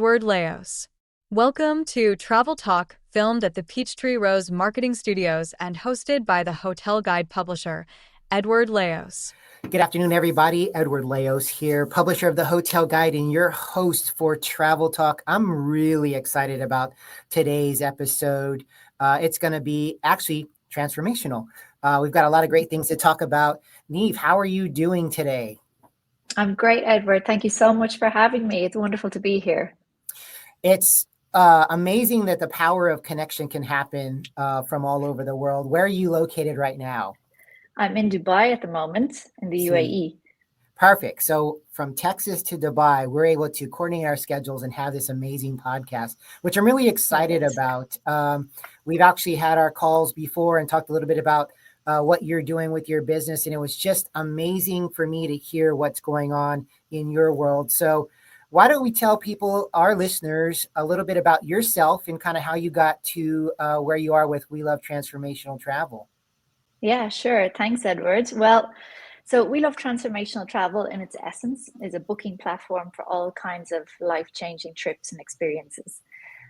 Edward Laos. Welcome to Travel Talk, filmed at the Peachtree Rose Marketing Studios and hosted by the hotel guide publisher, Edward Laos. Good afternoon, everybody. Edward Laos here, publisher of the Hotel Guide and your host for Travel Talk. I'm really excited about today's episode. It's going to be actually transformational. We've got a lot of great things to talk about. Niamh, how are you doing today? I'm great, Edward. Thank you so much for having me. It's wonderful to be here. It's amazing that the power of connection can happen from all over the world. Where are you located right now? I'm in Dubai at the moment, in the UAE. Perfect. So from Texas to Dubai, we're able to coordinate our schedules and have this amazing podcast, which I'm really excited about. We've actually had our calls before and talked a little bit about what you're doing with your business. And it was just amazing for me to hear what's going on in your world. So why don't we tell people, our listeners, a little bit about yourself and kind of how you got to where you are with We Love Transformational Travel? Yeah, sure. Thanks, Edward. Well, so We Love Transformational Travel in its essence is a booking platform for all kinds of life-changing trips and experiences.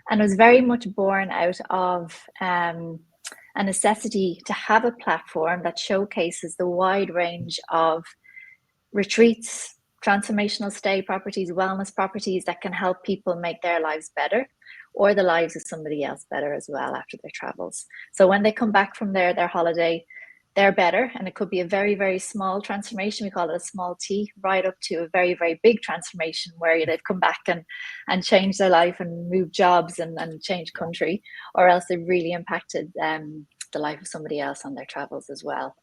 And it was very much born out of a necessity to have a platform that showcases the wide range of retreats, transformational stay properties, wellness properties that can help people make their lives better or the lives of somebody else better as well after their travels. So when they come back from their holiday, they're better. And it could be a very, very small transformation. We call it a small T, right up to a very, very big transformation where they've come back and changed their life and moved jobs and changed country, or else they've really impacted the life of somebody else on their travels as well.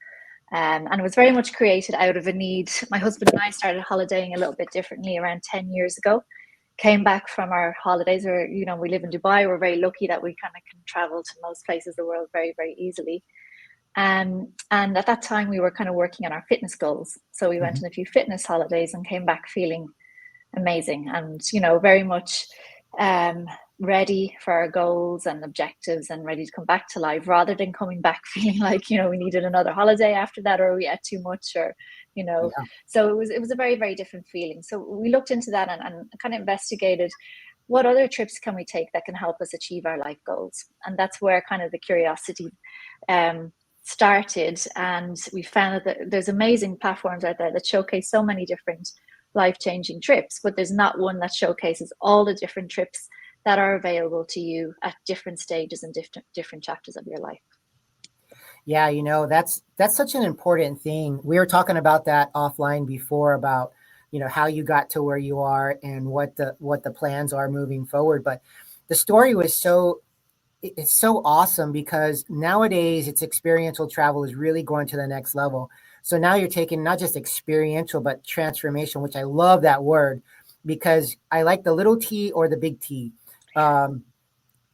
And it was very much created out of a need. My husband and I started holidaying a little bit differently around 10 years ago. Came back from our holidays, or we live in Dubai. We're very lucky that we kind of can travel to most places of the world very, very easily. And at that time, we were kind of working on our fitness goals. So we went on a few fitness holidays and came back feeling amazing and, very much ready for our goals and objectives and ready to come back to life, rather than coming back feeling like, we needed another holiday after that, or we ate too much, or, Yeah. So it was a very, very different feeling. So we looked into that and kind of investigated what other trips can we take that can help us achieve our life goals. And that's where kind of the curiosity started, and we found that there's amazing platforms out there that showcase so many different life-changing trips, but there's not one that showcases all the different trips that are available to you at different stages and different chapters of your life. Yeah, that's such an important thing. We were talking about that offline before about how you got to where you are and what the plans are moving forward. But the story was it's so awesome because nowadays it's experiential travel is really going to the next level. So now you're taking not just experiential, but transformation, which I love that word because I like the little T or the big T,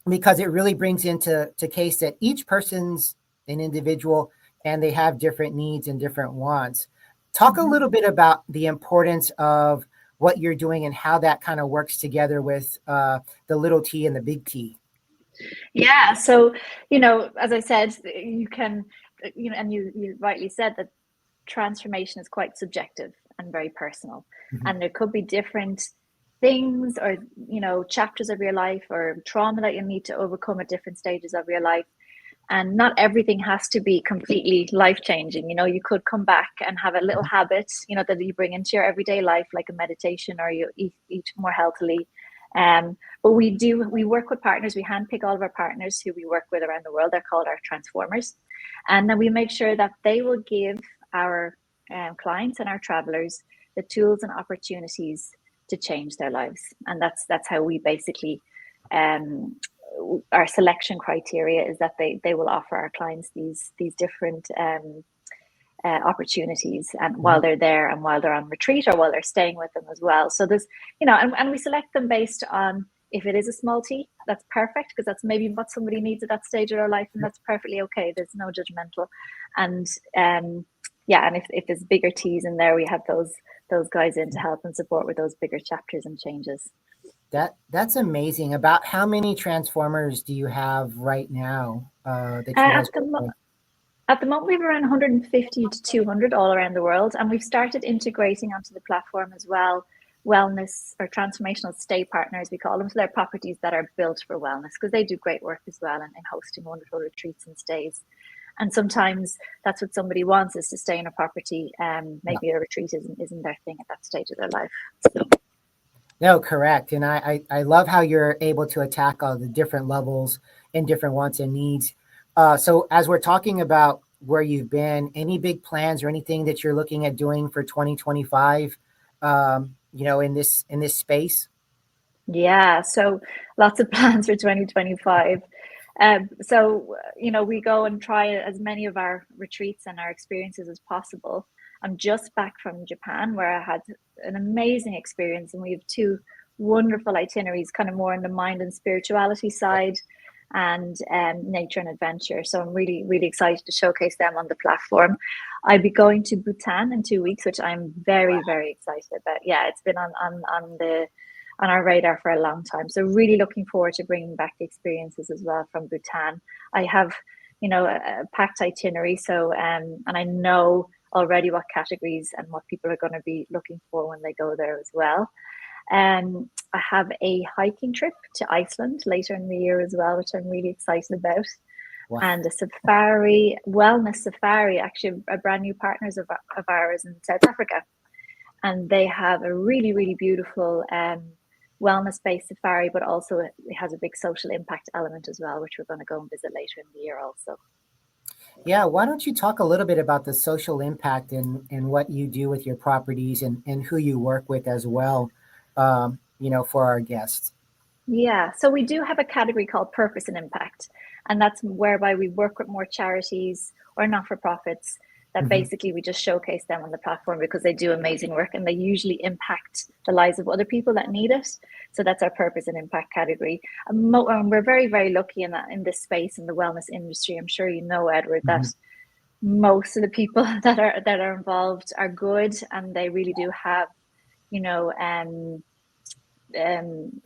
because it really brings into case that each person's an individual and they have different needs and different wants. Talk a little bit about the importance of what you're doing and how that kind of works together with the little T and the big T. Yeah. So, as I said, you can, and you rightly said that transformation is quite subjective and very personal. And there could be different things or, chapters of your life or trauma that you need to overcome at different stages of your life. And not everything has to be completely life-changing. You could come back and have a little habit, that you bring into your everyday life, like a meditation, or you eat more healthily. But we work with partners. We handpick all of our partners who we work with around the world. They're called our transformers. And then we make sure that they will give our clients and our travelers the tools and opportunities to change their lives. And that's how we basically, our selection criteria is that they will offer our clients these different opportunities, and while they're there and while they're on retreat or while they're staying with them as well. So there's, and we select them based on, if it is a small T, that's perfect because that's maybe what somebody needs at that stage of their life, and that's perfectly okay. There's no judgmental. And and if there's bigger T's in there, we have those guys in to help and support with those bigger chapters and changes. That's amazing. About how many transformers do you have right now? At the moment, we have around 150 to 200 all around the world, and we've started integrating onto the platform as well wellness or transformational stay partners, we call them. So they're properties that are built for wellness, because they do great work as well in hosting wonderful retreats and stays. And sometimes that's what somebody wants, is to stay in a property. Maybe a retreat isn't their thing at that stage of their life. So. No, correct. And I love how you're able to attack all the different levels and different wants and needs. So as we're talking about where you've been, any big plans or anything that you're looking at doing for 2025, in this space? Yeah, so lots of plans for 2025. We go and try as many of our retreats and our experiences as possible. I'm just back from Japan, where I had an amazing experience, and we have two wonderful itineraries, kind of more on the mind and spirituality side, and nature and adventure. So I'm really, really excited to showcase them on the platform. I'll be going to Bhutan in 2 weeks, which I'm very, very excited about. Yeah, it's been on our radar for a long time. So really looking forward to bringing back the experiences as well from Bhutan. I have, a packed itinerary. So, and I know already what categories and what people are going to be looking for when they go there as well. I have a hiking trip to Iceland later in the year as well, which I'm really excited about. Wow. And a safari, wellness safari, actually a brand new partners of ours in South Africa. And they have a really, really beautiful wellness-based safari, but also it has a big social impact element as well, which we're going to go and visit later in the year also. Yeah, why don't you talk a little bit about the social impact and what you do with your properties and who you work with as well, for our guests? Yeah, so we do have a category called purpose and impact, and that's whereby we work with more charities or not-for-profits that basically we just showcase them on the platform because they do amazing work and they usually impact the lives of other people that need it. So that's our purpose and impact category. And we're very, very lucky in this space in the wellness industry. I'm sure you know, Edward, that most of the people that are involved are good, and they really do have,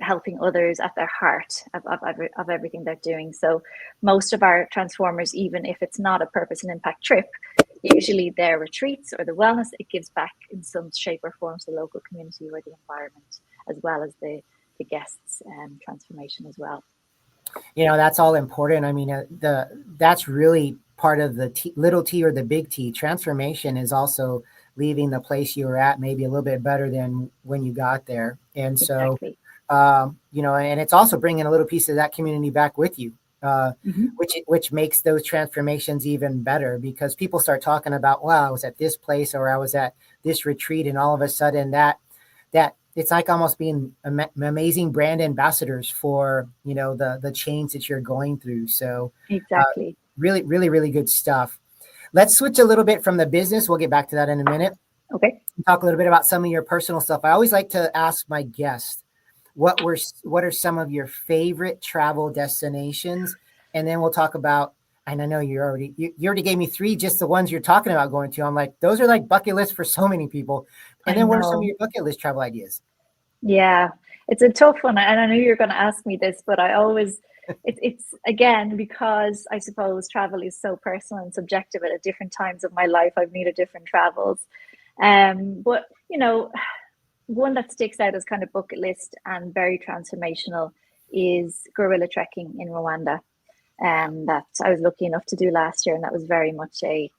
helping others at their heart of everything they're doing. So most of our transformers, even if it's not a purpose and impact trip, usually their retreats or the wellness, it gives back in some shape or form to the local community or the environment, as well as the guests' transformation as well. That's all important. I mean, that's really part of the little T or the big T. Transformation is also leaving the place you were at maybe a little bit better than when you got there. And so, Exactly. And it's also bringing a little piece of that community back with you, which makes those transformations even better, because people start talking about, wow, I was at this place or I was at this retreat, and all of a sudden that it's like almost being amazing brand ambassadors for, the change that you're going through. So exactly. Really, really, really good stuff. Let's switch a little bit from the business. We'll get back to that in a minute. Okay. Talk a little bit about some of your personal stuff. I always like to ask my guests, what are some of your favorite travel destinations? And then we'll talk about, and I know you already gave me three, just the ones you're talking about going to. I'm like, those are like bucket lists for so many people. And then what are some of your bucket list travel ideas? Yeah, it's a tough one. And I knew you were going to ask me this, but I always, it's again, because I suppose travel is so personal and subjective at different times of my life. I've needed different travels. But, one that sticks out as kind of bucket list and very transformational is gorilla trekking in Rwanda. That I was lucky enough to do last year, and that was very much a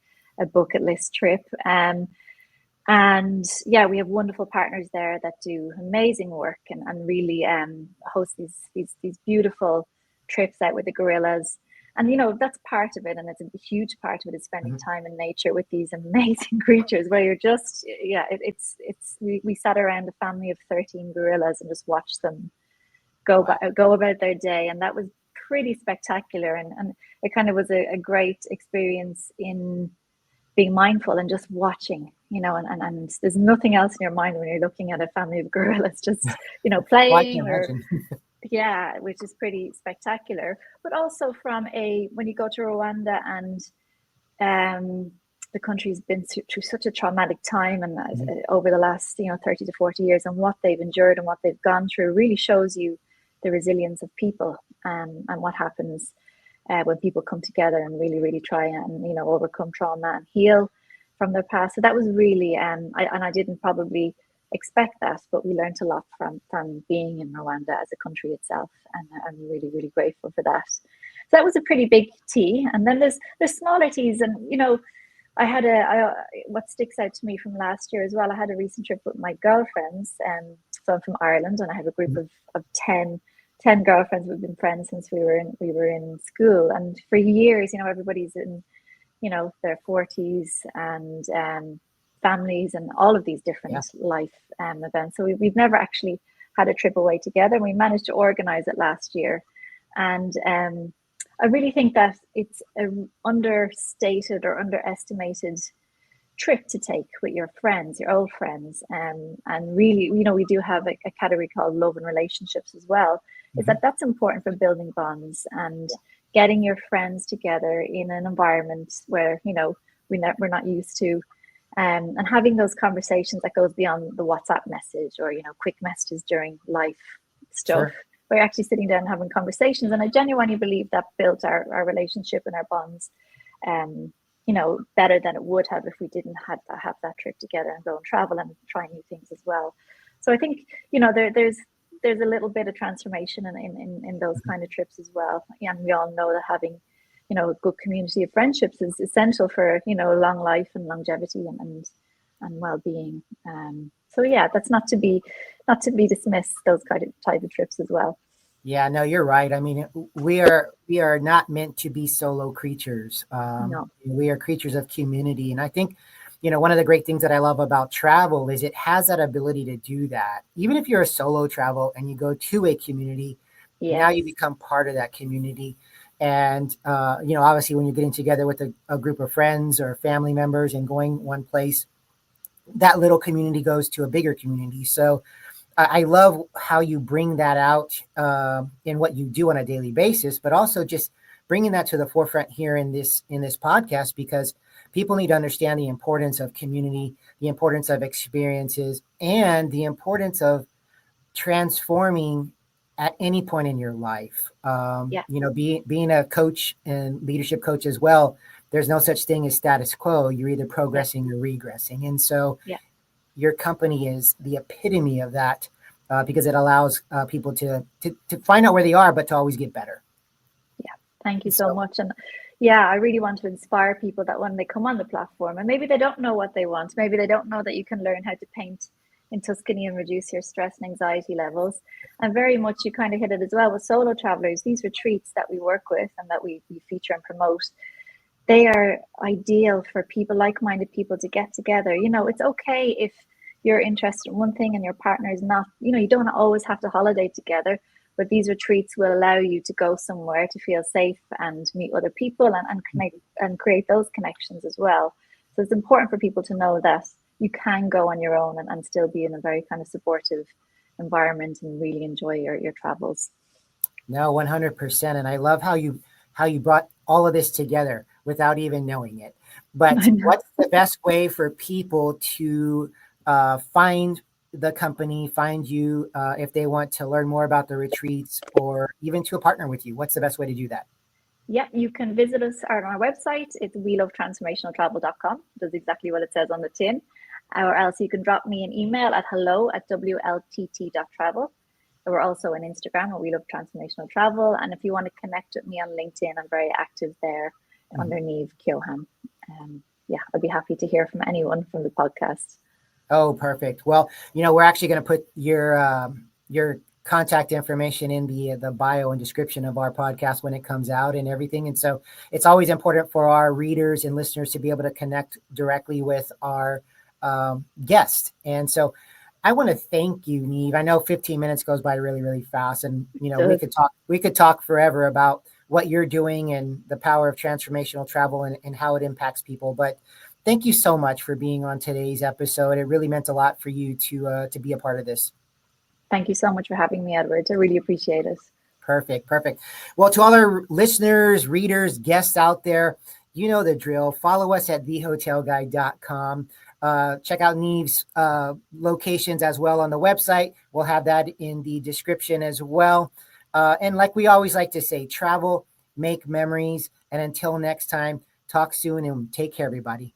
bucket list trip. And yeah, we have wonderful partners there that do amazing work and really host these beautiful trips out with the gorillas. And that's part of it, and it's a huge part of it is spending time in nature with these amazing creatures, where you're just we sat around a family of 13 gorillas and just watched them go about their day, and that was pretty spectacular, and it kind of was a great experience in being mindful and just watching, and there's nothing else in your mind when you're looking at a family of gorillas just playing yeah, which is pretty spectacular. But also when you go to Rwanda, and the country's been through such a traumatic time, and over the last 30 to 40 years, and what they've endured and what they've gone through really shows you the resilience of people, and what happens when people come together and really, really try and overcome trauma and heal from their past. So that was really I didn't probably expect that, but we learned a lot from being in Rwanda as a country itself, and I'm really really grateful for that. So that was a pretty big T, and then there's smaller T's, and I had what sticks out to me from last year as well. I had a recent trip with my girlfriends, so I'm from Ireland, and I have a group of 10 girlfriends. We've been friends since we were in school, and for years, everybody's in their 40s, and families and all of these different life events. So we've never actually had a trip away together. And we managed to organize it last year, and I really think that it's an understated or underestimated trip to take with your friends, your old friends. And really, we do have a category called love and relationships as well. Is that's important for building bonds and getting your friends together in an environment where, we're not used to. And having those conversations that goes beyond the WhatsApp message or, quick messages during life stuff. Sure. We're actually sitting down and having conversations. And I genuinely believe that built our relationship and our bonds, better than it would have if we didn't have that trip together and go and travel and try new things as well. So I think, there's a little bit of transformation in those kind of trips as well. And we all know that having, a good community of friendships is essential for, long life and longevity and well-being. So yeah, that's not to be dismissed, those kind of type of trips as well. Yeah, no, you're right. I mean, we are not meant to be solo creatures. No. We are creatures of community. And I think, one of the great things that I love about travel is it has that ability to do that. Even if you're a solo travel and you go to a community, now you become part of that community. And, obviously when you're getting together with a group of friends or family members and going one place, that little community goes to a bigger community. So I love how you bring that out in what you do on a daily basis, but also just bringing that to the forefront here in this podcast, because people need to understand the importance of community, the importance of experiences, and the importance of transforming at any point in your life. Being a coach and leadership coach as well, there's no such thing as status quo. You're either progressing or regressing. And so your company is the epitome of that, because it allows people to find out where they are, but to always get better. Yeah, thank you so much. And I really want to inspire people that when they come on the platform, and maybe they don't know what they want, maybe they don't know that you can learn how to paint in Tuscany and reduce your stress and anxiety levels. And very much you kind of hit it as well with solo travelers. These retreats that we work with and that we feature and promote, they are ideal for people, like-minded people, to get together. It's okay if you're interested in one thing and your partner is not. You don't always have to holiday together, but these retreats will allow you to go somewhere to feel safe and meet other people and connect and create those connections as well. So it's important for people to know that you can go on your own and still be in a very kind of supportive environment and really enjoy your travels. No, 100%. And I love how you brought all of this together without even knowing it. But what's the best way for people to find the company, find you if they want to learn more about the retreats or even to partner with you? What's the best way to do that? Yeah, you can visit us on our website. It's welovetransformationaltravel.com. Does exactly what it says on the tin. Or else you can drop me an email at hello@wltt.travel. We're also on Instagram at We Love Transformational Travel. And if you want to connect with me on LinkedIn, I'm very active there under Niamh Keohan. I'd be happy to hear from anyone from the podcast. Oh, perfect. Well, we're actually going to put your contact information in the bio and description of our podcast when it comes out and everything. And so it's always important for our readers and listeners to be able to connect directly with our guest. And so I want to thank you, Niamh. I know 15 minutes goes by really, really fast, and we could talk forever about what you're doing and the power of transformational travel and how it impacts people. But thank you so much for being on today's episode. It really meant a lot for you to be a part of this. Thank you so much for having me, Edward. I really appreciate it. Perfect. Well, to all our listeners, readers, guests out there, you know the drill. Follow us at thehotelguide.com. Check out Niamh's locations as well on the website. We'll have that in the description as well. And like we always like to say, travel, make memories. And until next time, talk soon and take care, everybody.